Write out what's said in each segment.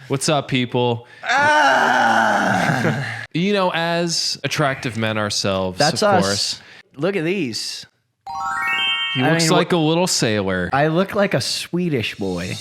What's up, people? You know, as attractive men ourselves, That's of us. course. Look at these. He looks like a little sailor. I look like a Swedish boy.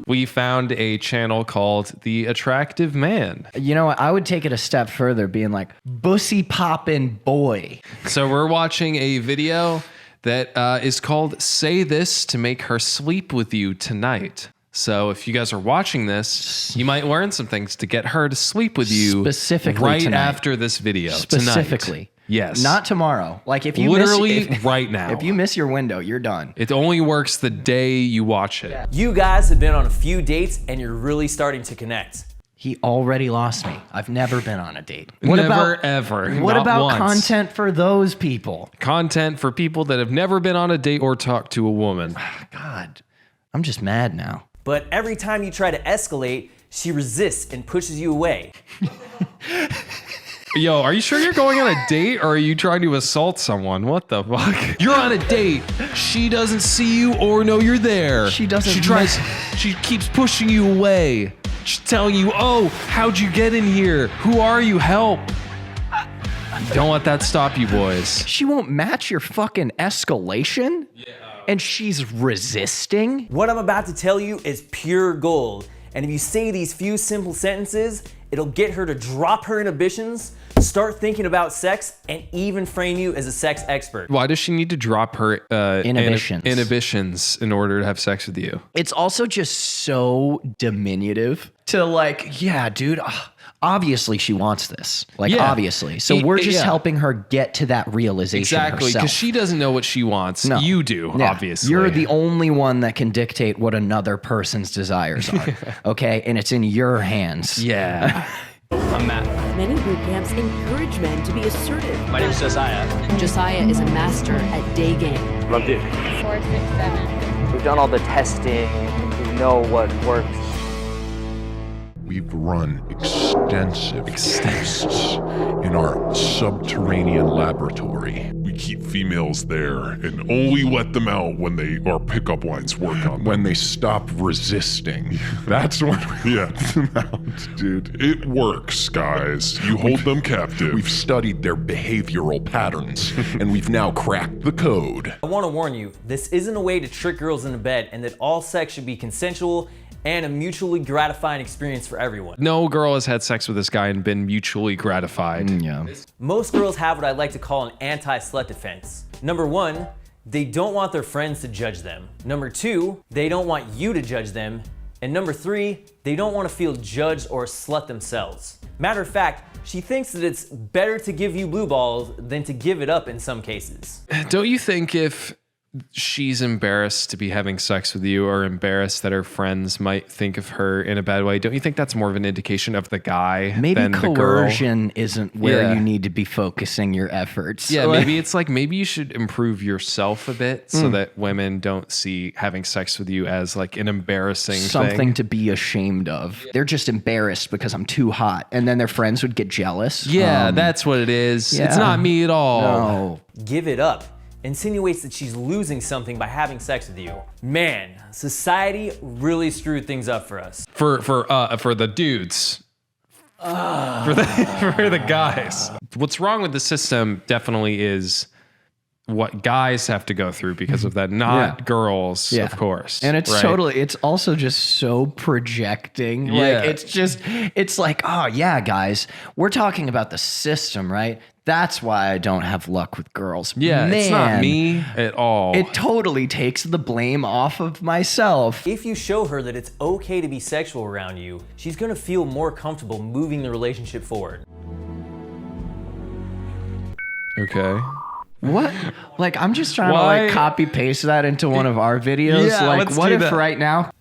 We found a channel called The Attractive Man. You know what? I would take it a step further, being like, bussy poppin' boy. So we're watching a video that is called Say This to Make Her Sleep With You Tonight. So if you guys are watching this, you might learn some things to get her to sleep with you Specifically right tonight. after this video. Specifically. Tonight. Yes. Not tomorrow. Like if you literally right now. If you miss your window, you're done. It only works the day you watch it. You guys have been on a few dates and you're really starting to connect. He already lost me. I've never been on a date. Ever. What Not about once. content for those people? Content for people that have never been on a date or talked to a woman. God, I'm just mad now. But every time you try to escalate, she resists and pushes you away. Yo, are you sure you're going on a date or are you trying to assault someone? What the fuck? You're on a date. She doesn't see you or know you're there. She doesn't. She keeps pushing you away. She's telling you, oh, how'd you get in here? Who are you? Help. Don't let that stop you, boys. She won't match your fucking escalation? Yeah. And she's resisting? What I'm about to tell you is pure gold. And if you say these few simple sentences, it'll get her to drop her inhibitions, start thinking about sex, and even frame you as a sex expert. Why does she need to drop her inhibitions in order to have sex with you? It's also just so diminutive to like, yeah, dude, obviously she wants this. Like, Yeah. obviously. So we're just helping her get to that realization Exactly, herself. because she doesn't know what she wants. No. You do, Yeah. obviously. You're the only one that can dictate what another person's desires are, okay? And it's in your hands. Yeah. I'm Matt. Many boot camps encourage men to be assertive. My name's Josiah. Josiah is a master at day game. Loved it. 4, 6, 7. We've done all the testing. We know what works. We've run extensive tests in our subterranean laboratory. We keep females there and only let them out when our pickup lines work on them. When they stop resisting, that's when we let them out, dude. It works, guys. You hold them captive. We've studied their behavioral patterns, and we've now cracked the code. I want to warn you, this isn't a way to trick girls into bed, and that all sex should be consensual and a mutually gratifying experience for everyone. No girl has had sex with this guy and been mutually gratified. Yeah. Most girls have what I like to call an anti-slut defense. Number 1, they don't want their friends to judge them. Number 2, they don't want you to judge them. And number 3, they don't want to feel judged or a slut themselves. Matter of fact, she thinks that it's better to give you blue balls than to give it up in some cases. Don't you think if she's embarrassed to be having sex with you or embarrassed that her friends might think of her in a bad way, don't you think that's more of an indication of the guy Maybe than the girl? coercion isn't where Yeah. you need to be focusing your efforts. Yeah, maybe it's like, maybe you should improve yourself a bit so that women don't see having sex with you as like an embarrassing something thing. to be ashamed of. They're just embarrassed because I'm too hot. And then their friends would get jealous. Yeah, that's what it is. yeah. It's not me at all. No. Give it up insinuates that she's losing something by having sex with you. Man, society really screwed things up for us. For the dudes. For the guys. What's wrong with the system definitely is what guys have to go through because of that, not girls, of course. And it's right? it's also just so projecting. Yeah. Like, it's like, oh yeah, guys, we're talking about the system, right? That's why I don't have luck with girls. Yeah, Man, it's not me at all. It totally takes the blame off of myself. If you show her that it's okay to be sexual around you, she's gonna feel more comfortable moving the relationship forward. Okay. What? Like, I'm just trying to Why- like copy paste that into one of our videos. Yeah, like, let's what do if that. right now?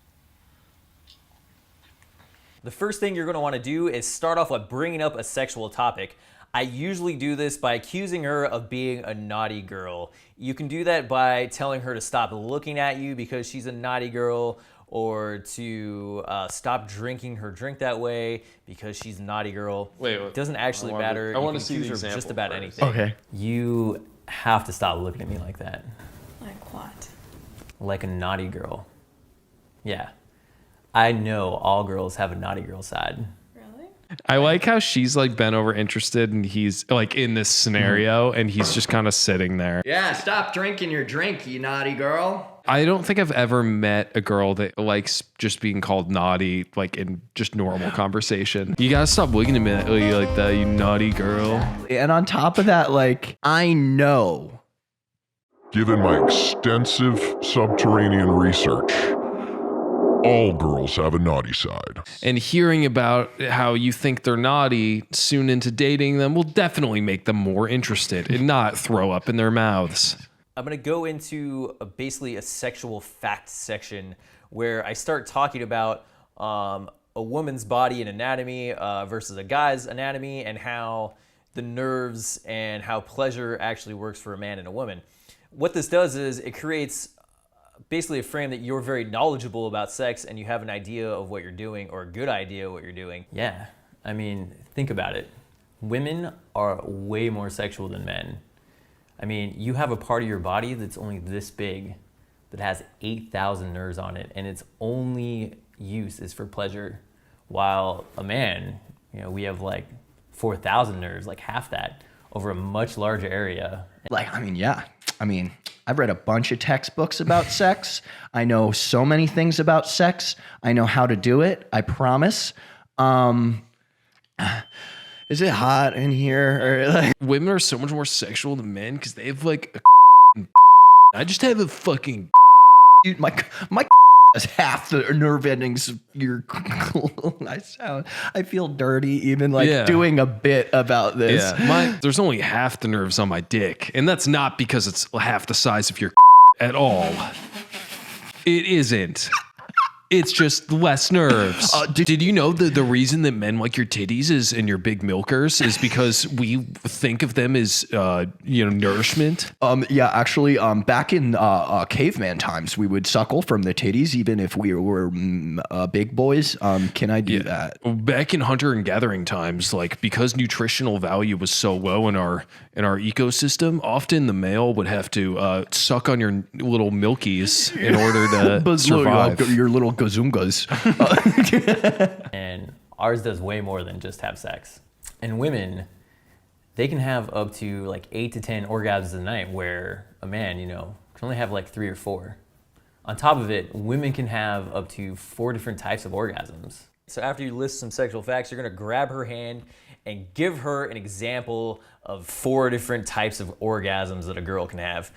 The first thing you're gonna wanna do is start off with bringing up a sexual topic. I usually do this by accusing her of being a naughty girl. You can do that by telling her to stop looking at you because she's a naughty girl, or to stop drinking her drink that way because she's a naughty girl. Wait, it doesn't actually matter. I You wanna can see the accuse her of example just about first. anything. Okay. You have to stop looking at me like that. Like like a naughty girl. Yeah. I know all girls have a naughty girl side. I like how she's like bent over interested and he's like in this scenario and he's just kind of sitting there. Yeah, stop drinking your drink, you naughty girl. I don't think I've ever met a girl that likes just being called naughty, like in just normal conversation. You gotta stop looking at me like that, you naughty girl. And on top of that, like, I know. Given my extensive subterranean research, all girls have a naughty side. And hearing about how you think they're naughty soon into dating them will definitely make them more interested and not throw up in their mouths. I'm going to go into basically a sexual fact section where I start talking about a woman's body and anatomy versus a guy's anatomy and how the nerves and how pleasure actually works for a man and a woman. What this does is it creates basically a frame that you're very knowledgeable about sex and you have an idea of what you're doing or a good idea of what you're doing. Yeah, I mean, think about it. Women are way more sexual than men. I mean, you have a part of your body that's only this big that has 8,000 nerves on it and its only use is for pleasure. While a man, you know, we have like 4,000 nerves, like half that, over a much larger area. Like, I mean, yeah. I mean, I've read a bunch of textbooks about sex. I know so many things about sex. I know how to do it. I promise. Is it hot in here? Or like, Women are so much more sexual than men because they have like a I just have a fucking dude, my has half the nerve endings of your I feel dirty even like doing a bit about this. Yeah, there's only half the nerves on my dick, and that's not because it's half the size of your at all. It isn't. It's just less nerves. Did you know that the reason that men like your titties is and your big milkers is because we think of them as nourishment? Yeah, actually, back in caveman times, we would suckle from the titties even if we were big boys. Can I do that? Back in hunter and gathering times, like because nutritional value was so low in our ecosystem, often the male would have to suck on your little milkies in order to survive. Your little gazungas. And ours does way more than just have sex. And women, they can have up to like 8 to 10 orgasms a night, where a man, can only have like 3 or 4. On top of it, women can have up to 4 different types of orgasms. So after you list some sexual facts, you're gonna grab her hand and give her an example of 4 different types of orgasms that a girl can have.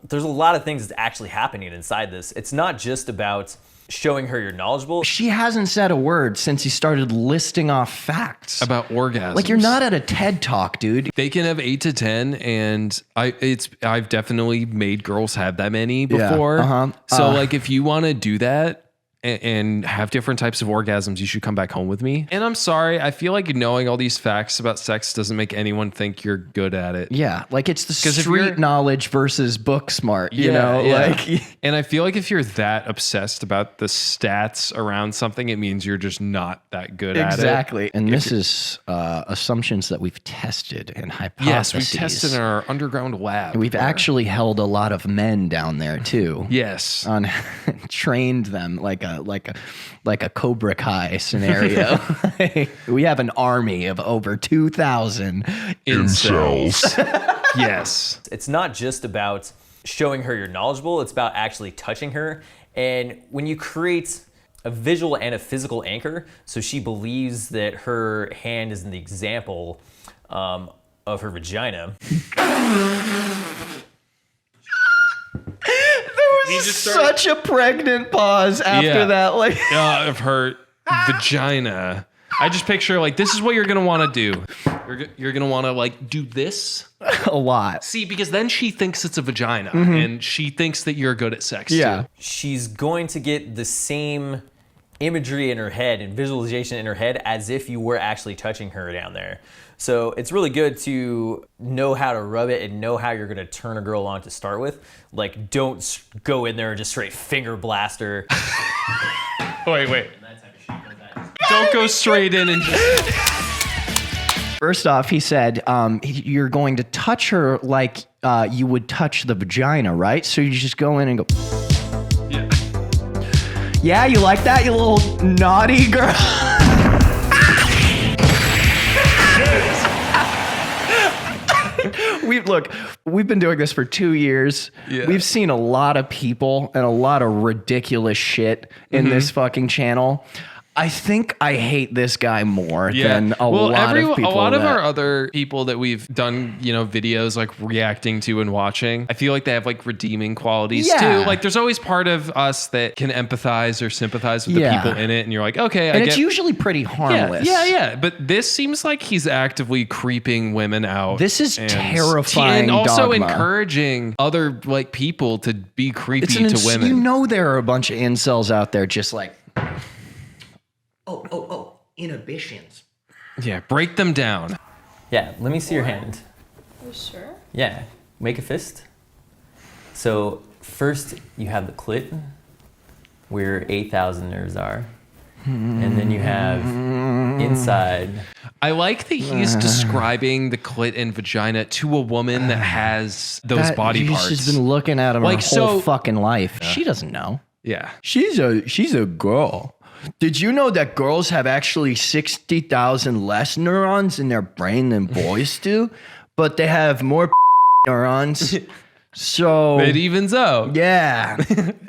There's a lot of things that's actually happening inside this. It's not just about showing her you're knowledgeable. She hasn't said a word since you started listing off facts about orgasms. Like, you're not at a TED Talk, dude. They can have 8 to 10, and I've definitely made girls have that many before. Yeah, So like, if you want to do that and have different types of orgasms, you should come back home with me. And I'm sorry, I feel like knowing all these facts about sex doesn't make anyone think you're good at it. Yeah, like it's the street knowledge versus book smart, you know? Like, and I feel like if you're that obsessed about the stats around something, it means you're just not that good at it. Exactly. And this is assumptions that we've tested and hypotheses. Yes, we've tested in our underground lab. We've actually held a lot of men down there too. Yes. On trained them like a Cobra Kai scenario. We have an army of over 2,000 incels. Yes. It's not just about showing her you're knowledgeable, it's about actually touching her. And when you create a visual and a physical anchor, so she believes that her hand is in the example of her vagina. Such a pregnant pause after that. Like, of her vagina. I just picture like, this is what you're going to want to do. You're going to want to like do this a lot. See, because then she thinks it's a vagina and she thinks that you're good at sex too. She's going to get the same imagery in her head and visualization in her head as if you were actually touching her down there. So it's really good to know how to rub it and know how you're going to turn a girl on to start with. Like, don't go in there and just straight finger blast her. Wait. Don't go straight in and just... First off, he said you're going to touch her like you would touch the vagina, right? So you just go in and go... Yeah, you like that, you little naughty girl? We've been doing this for 2 years. Yeah. We've seen a lot of people and a lot of ridiculous shit in this fucking channel. I think I hate this guy more than a lot of people. A lot of our other people that we've done, videos like reacting to and watching, I feel like they have like redeeming qualities too. Like there's always part of us that can empathize or sympathize with the people in it, and you're like, okay, and it's usually pretty harmless. Yeah. But this seems like he's actively creeping women out. This is terrifying, and also dogma. encouraging other like people to be creepy to women. You know, there are a bunch of incels out there just like. Oh, inhibitions. Yeah, break them down. Yeah, let me see your hand. You sure? Yeah, make a fist. So first you have the clit, where 8,000 nerves are. And then you have inside. I like that he's describing the clit and vagina to a woman that has those body parts. She's been looking at him Like, her whole so- fucking life. She doesn't know. Yeah. She's a girl. Did you know that girls have actually 60,000 less neurons in their brain than boys do? But they have more neurons. So It evens out. yeah.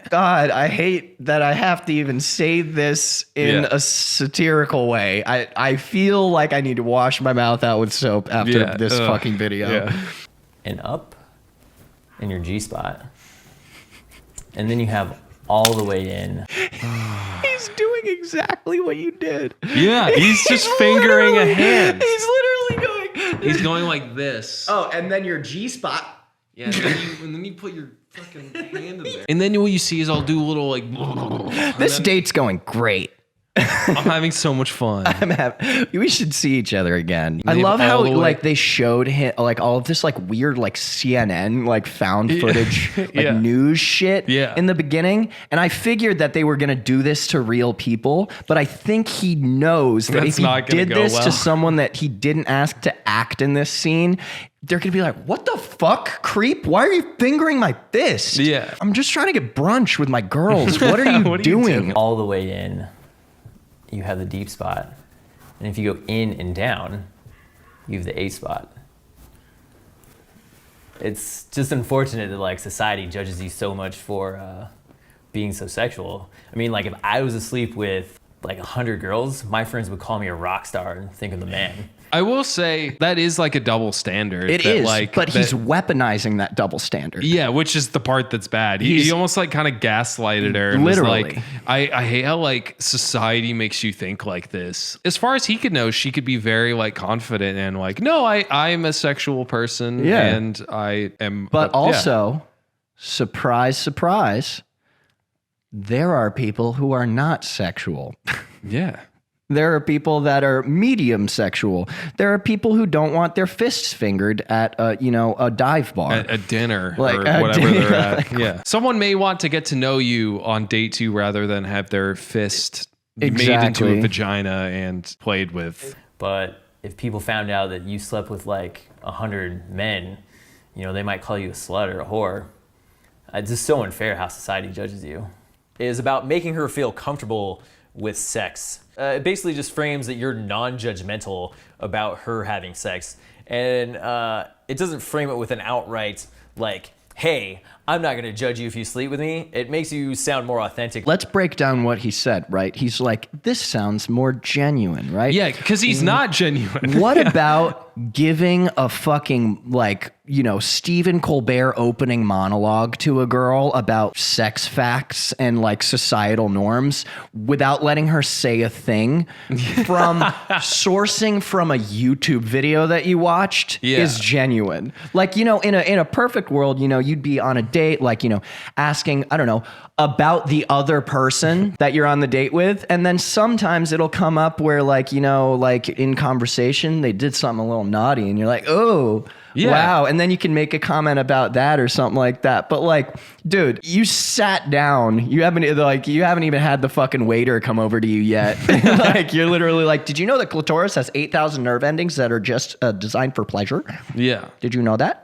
God, I hate that I have to even say this in a satirical way. I feel like I need to wash my mouth out with soap after this fucking video. Yeah. And up in your G spot. And then you have all the way in. He's doing exactly what you did. Yeah, he's just fingering a hand. He's literally going. He's going like this. Oh, and then your G spot. Yeah, and then you put your fucking hand in there. And then what you see is I'll do a little like. This date's going great. I'm having so much fun. We should see each other again. I Maybe love how all the way- like they showed him like all of this like weird like CNN like found footage like Yeah. news shit Yeah. in the beginning, and I figured that they were gonna do this to real people, but I think he knows that That's if he not gonna did go this well. to someone that he didn't ask to act in this scene, they're gonna be like, "What the fuck, creep? Why are you fingering my fist? Yeah. I'm just trying to get brunch with my girls. What are you What are you doing?" doing? All the way in, you have the deep spot. And if you go in and down, you have the A spot. It's just unfortunate that like society judges you so much for being so sexual. I mean, like if I was asleep with like 100 girls, my friends would call me a rock star and think I'm the man. I will say that is like a double standard. It that, is, like, but he's that- weaponizing that double standard. Yeah, which is the part that's bad. He He's- almost like kind of gaslighted her. And was Literally. like, I hate how like society makes you think like this. As far as he could know, she could be very like confident and like, no, I'm a sexual person. Yeah. And I am. But yeah. also, surprise, surprise, there are people who are not sexual. Yeah. There are people that are medium sexual. There are people who don't want their fists fingered at a dive bar. At a dinner Like, or a whatever dinner, they're at. like- Yeah. Someone may want to get to know you on date 2 rather than have their fist made into Exactly. a vagina and played with. But if people found out that you slept with like 100 men, they might call you a slut or a whore. It's just so unfair how society judges you. It is about making her feel comfortable with sex. It basically just frames that you're non-judgmental about her having sex. And it doesn't frame it with an outright like, hey, I'm not gonna judge you if you sleep with me. It makes you sound more authentic. Let's break down what he said, right? He's like, this sounds more genuine, right? Yeah, because he's not genuine. What about giving a fucking Stephen Colbert opening monologue to a girl about sex facts and like societal norms without letting her say a thing from sourcing from a YouTube video that you watched is genuine. Like, in a perfect world, you'd be on a date, like, asking, I don't know, about the other person that you're on the date with. And then sometimes it'll come up where like in conversation, they did something a little naughty and you're like, oh, wow. And then you can make a comment about that or something like that. But like, dude, you sat down. You haven't even had the fucking waiter come over to you yet. Like, you're literally like, did you know that clitoris has 8,000 nerve endings that are just designed for pleasure? Yeah. Did you know that?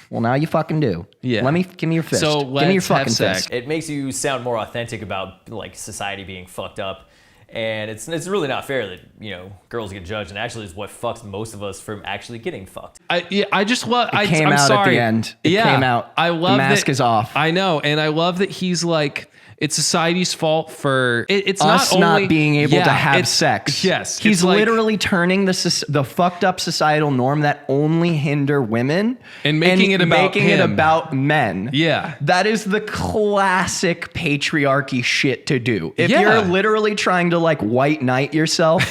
Well, now you fucking do. Yeah. Give me your fist. So give me your let's have fucking sex. fist. It makes you sound more authentic about like society being fucked up. And it's really not fair that, you know, girls get judged, and actually is what fucks most of us from actually getting fucked. I just love. It came I'm out sorry. at the end. It came out. I love the mask that, is off. I know, and I love that he's like, it's society's fault for it's Us not only not being able to have it's- sex. Yes, he's it's like- literally turning the fucked up societal norm that only hinder women And making it about him. about men. Yeah. that is the classic patriarchy shit to do. If Yeah. you're literally trying to like white knight yourself.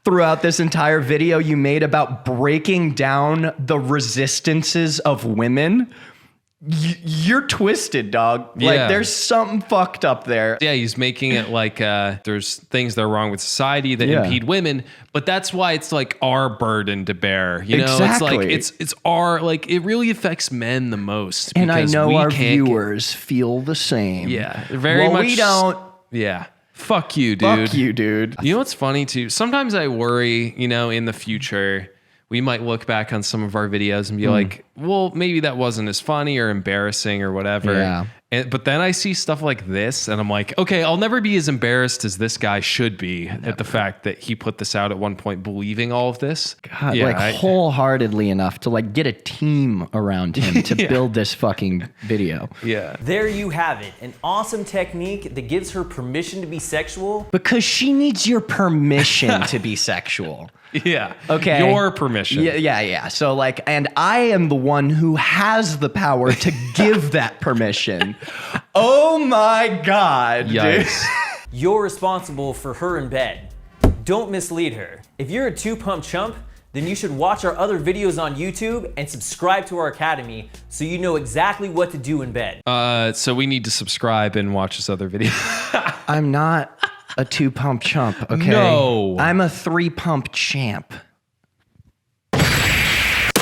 Throughout this entire video you made about breaking down the resistances of women, you're twisted, dog. Like Yeah. there's something fucked up there. Yeah, he's making it like there's things that are wrong with society that Yeah. impede women, but that's why it's like our burden to bear. You know, Exactly. it's like it's our like it really affects men the most. And I because know we our can't get- viewers feel the same. Yeah, very well, much. we don't. Yeah, fuck you, dude. Fuck you, dude. You know what's funny too? Sometimes I worry, you know, in the future, we might look back on some of our videos and be like, well, maybe that wasn't as funny or embarrassing or whatever. Yeah. But then I see stuff like this and I'm like, okay, I'll never be as embarrassed as this guy should be at the fact that he put this out at one point believing all of this. God, like wholeheartedly enough to like get a team around him to build this fucking video. yeah. There you have it, an awesome technique that gives her permission to be sexual. Because she needs your permission to be sexual. Yeah. Okay. Your permission. Yeah. So like, and I am the one who has the power to give that permission. Oh my God, dude. Yikes. You're responsible for her in bed. Don't mislead her. If you're a two-pump chump, then you should watch our other videos on YouTube and subscribe to our academy so you know exactly what to do in bed. So we need to subscribe and watch this other video. I'm not a 2-pump chump, okay? No. I'm a 3-pump champ.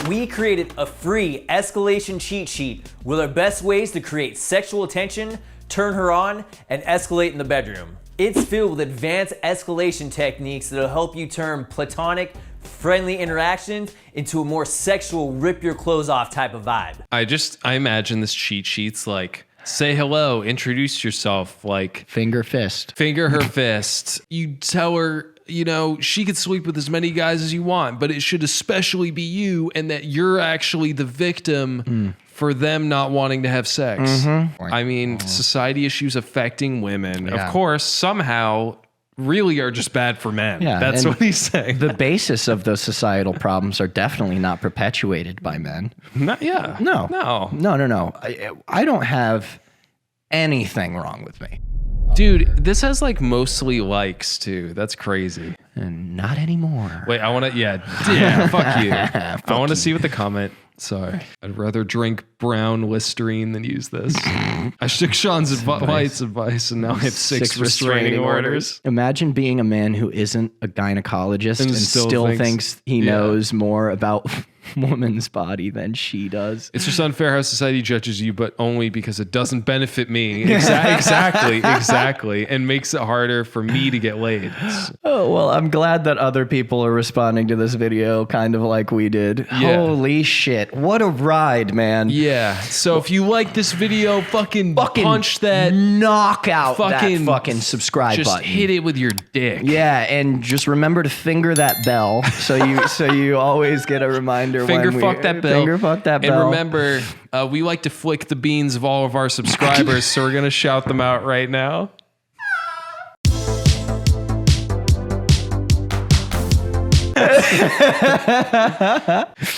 We created a free escalation cheat sheet with our best ways to create sexual attention, turn her on, and escalate in the bedroom. It's filled with advanced escalation techniques that'll help you turn platonic, friendly interactions into a more sexual, rip your clothes off type of vibe. I imagine this cheat sheet's like, say hello, introduce yourself, like Finger fist. finger her fist. You tell her, you know, she could sleep with as many guys as you want, but it should especially be you, and that you're actually the victim for them not wanting to have sex. I mean, society issues affecting women, of course, somehow really are just bad for men. Yeah, That's and what he's saying. The basis of those societal problems are definitely not perpetuated by men. No. No. I don't have anything wrong with me. Dude, this has like mostly likes too. That's crazy. And not anymore. Wait, I want to, yeah, fuck you. I want to see what the comment. Sorry. I'd rather drink brown Listerine than use this. I took Sean's advice and now I have six restraining orders. Imagine being a man who isn't a gynecologist and still thinks he knows more about woman's body than she does. It's just unfair how society judges you, but only because it doesn't benefit me. Exactly. And makes it harder for me to get laid. Oh, well, I'm glad that other people are responding to this video kind of like we did. Yeah. Holy shit. What a ride, man. Yeah. So if you like this video, fucking punch that. Knock out that fucking subscribe just button. hit it with your dick. Yeah, and just remember to finger that bell so you always get a reminder. Finger fuck that bell. Finger fuck that bell. And remember, we like to flick the beans of all of our subscribers, so we're gonna shout them out right now.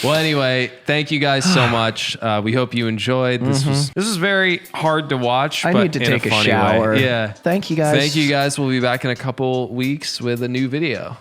Well, anyway, thank you guys so much. We hope you enjoyed. This was very hard to watch. I but need to in take a funny shower. way. Yeah. Thank you guys. Thank you guys. We'll be back in a couple weeks with a new video.